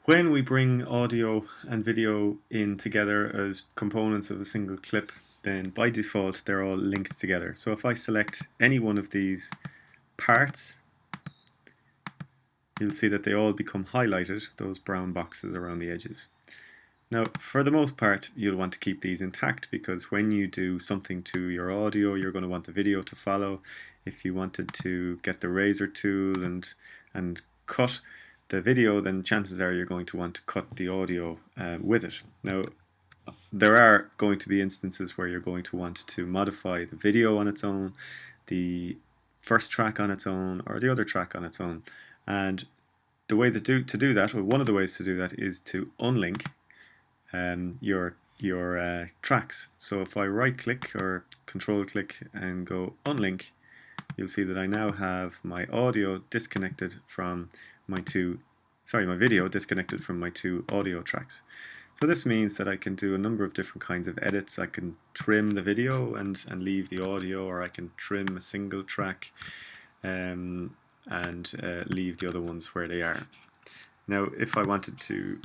When we bring audio and video in together as components of a single clip, then by default they're all linked together. So if I select any one of these parts, you'll see that they all become highlighted, those brown boxes around the edges. Now, for the most part, you'll want to keep these intact because when you do something to your audio, you're going to want the video to follow. If you wanted to get the razor tool and cut the video, then chances are you're going to want to cut the audio with it. Now, there are going to be instances where you're going to want to modify the video on its own, the first track on its own, or the other track on its own. And the way to do that, or one of the ways to do that, is to unlink your tracks. So if I right click or control click and go unlink, you'll see that I now have my audio disconnected from my my video disconnected from my two audio tracks. So this means that I can do a number of different kinds of edits. I can trim the video and leave the audio, or I can trim a single track and leave the other ones where they are. Now, if I wanted to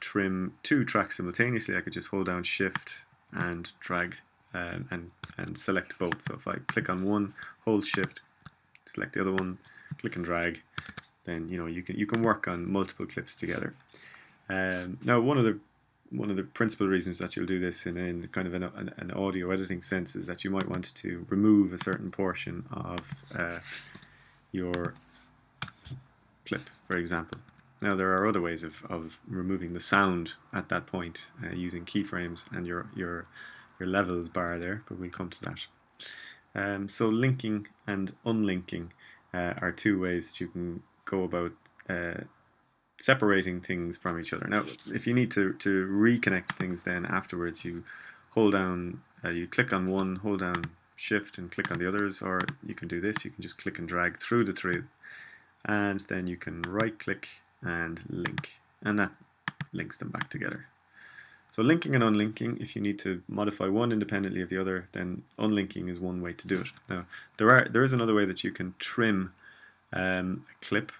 trim two tracks simultaneously, I could just hold down Shift and drag and select both. So if I click on one, hold Shift, select the other one, click and drag, then you can work on multiple clips together. Now, one of the principal reasons that you'll do this in kind of an audio editing sense is that you might want to remove a certain portion of your clip, for example. Now, there are other ways of removing the sound at that point using keyframes and your levels bar there, but we'll come to that. So linking and unlinking are two ways that you can go about separating things from each other. Now, if you need to reconnect things then afterwards, you hold down, you click on one, hold down Shift and click on the others, or you can do this, you can just click and drag through the three, and then you can right click and link, and that links them back together. So linking and unlinking, if you need to modify one independently of the other, then unlinking is one way to do it. Now, there is another way that you can trim a clip,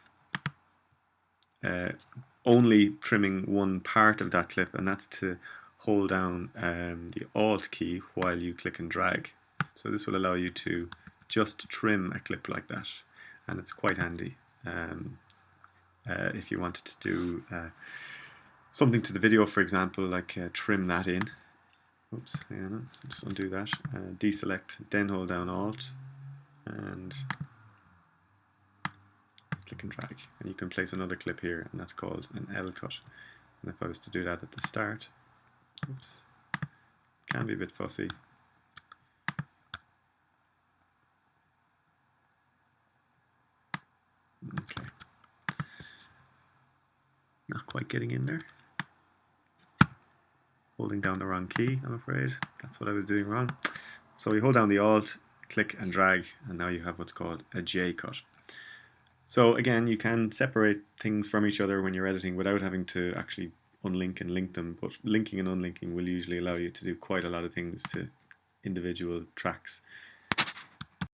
only trimming one part of that clip, and that's to hold down the Alt key while you click and drag. So this will allow you to just trim a clip like that, and it's quite handy if you wanted to do something to the video, for example, like trim that in. Oops, hang on, just undo that. Deselect, then hold down Alt, and click and drag, and you can place another clip here, and that's called an L cut. And if I was to do that at the start, oops, can be a bit fussy. Okay, not quite getting in there. Holding down the wrong key, I'm afraid. That's what I was doing wrong. So you hold down the Alt, click and drag, and now you have what's called a J cut. So again, you can separate things from each other when you're editing without having to actually unlink and link them, but linking and unlinking will usually allow you to do quite a lot of things to individual tracks.